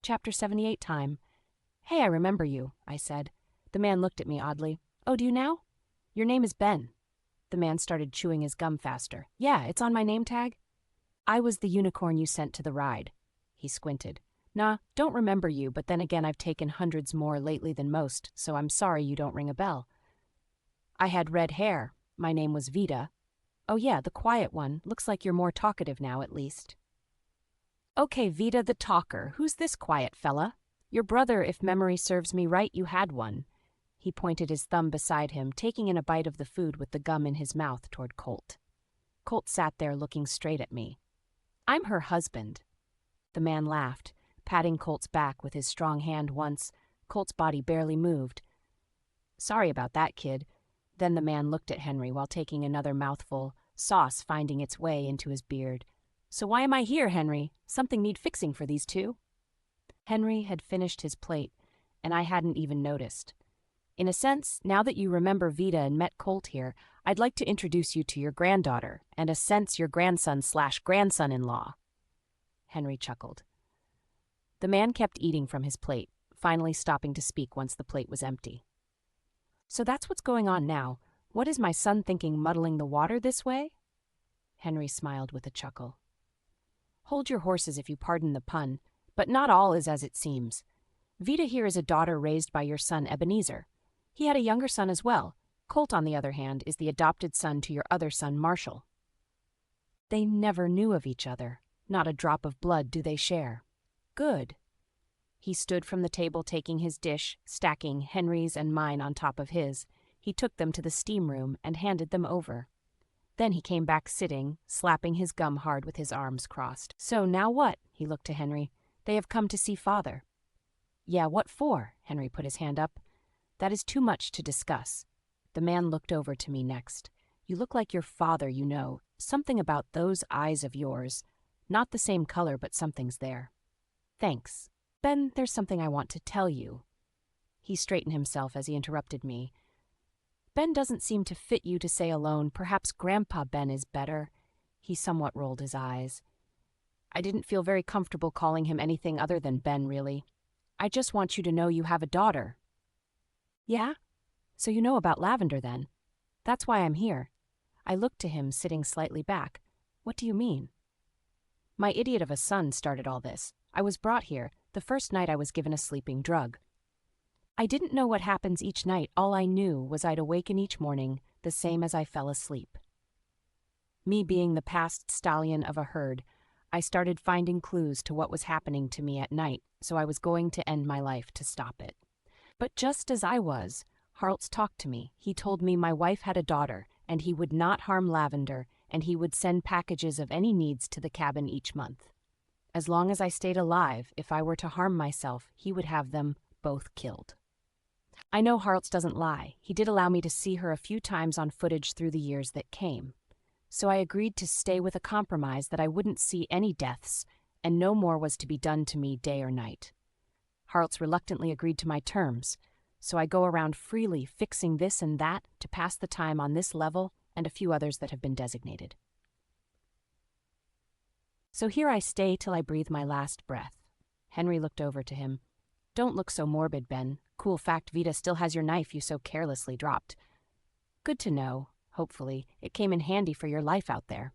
Chapter 78 time. Hey, I remember you, I said. The man looked at me oddly. Oh, do you now? Your name is Ben. The man started chewing his gum faster. Yeah, it's on my name tag. I was the unicorn you sent to the ride. He squinted. Nah, don't remember you, but then again I've taken hundreds more lately than most, so I'm sorry you don't ring a bell. I had red hair. My name was Vita. Oh yeah, the quiet one. Looks like you're more talkative now, at least. Okay, Vita the talker. Who's this quiet fella? Your brother, if memory serves me right, you had one. He pointed his thumb beside him, taking in a bite of the food with the gum in his mouth toward Colt. Colt sat there looking straight at me. I'm her husband. The man laughed, patting Colt's back with his strong hand once. Colt's body barely moved. Sorry about that, kid. Then the man looked at Henry while taking another mouthful, sauce finding its way into his beard. So why am I here, Henry? Something need fixing for these two. Henry had finished his plate, and I hadn't even noticed. In a sense, now that you remember Vita and met Colt here, I'd like to introduce you to your granddaughter, and a sense your grandson/grandson-in-law. Henry chuckled. The man kept eating from his plate, finally stopping to speak once the plate was empty. So that's what's going on now. What is my son thinking, muddling the water this way? Henry smiled with a chuckle. Hold your horses if you pardon the pun, but not all is as it seems. Vita here is a daughter raised by your son Ebenezer. He had a younger son as well. Colt, on the other hand, is the adopted son to your other son, Marshall. They never knew of each other. Not a drop of blood do they share. Good. He stood from the table taking his dish, stacking Henry's and mine on top of his. He took them to the steam room and handed them over. Then he came back sitting, slapping his gum hard with his arms crossed. So now what? He looked to Henry. They have come to see father. Yeah, what for? Henry put his hand up. That is too much to discuss. The man looked over to me next. You look like your father, you know. Something about those eyes of yours. Not the same color, but something's there. Thanks. Ben, there's something I want to tell you. He straightened himself as he interrupted me. Ben doesn't seem to fit you to say alone. Perhaps Grandpa Ben is better. He somewhat rolled his eyes. I didn't feel very comfortable calling him anything other than Ben, really. I just want you to know you have a daughter. Yeah? So you know about Lavender, then? That's why I'm here. I looked to him, sitting slightly back. What do you mean? My idiot of a son started all this. I was brought here, the first night I was given a sleeping drug. I didn't know what happens each night. All I knew was I'd awaken each morning, the same as I fell asleep. Me being the past stallion of a herd, I started finding clues to what was happening to me at night, so I was going to end my life to stop it. But just as I was, Harltz talked to me. He told me my wife had a daughter, and he would not harm Lavender, and he would send packages of any needs to the cabin each month. As long as I stayed alive, if I were to harm myself, he would have them both killed. I know Harltz doesn't lie. He did allow me to see her a few times on footage through the years that came. So I agreed to stay with a compromise that I wouldn't see any deaths, and no more was to be done to me day or night. Harltz reluctantly agreed to my terms, so I go around freely fixing this and that to pass the time on this level and a few others that have been designated. So here I stay till I breathe my last breath. Henry looked over to him. Don't look so morbid, Ben. Cool fact, Vita still has your knife you so carelessly dropped. Good to know. Hopefully, it came in handy for your life out there.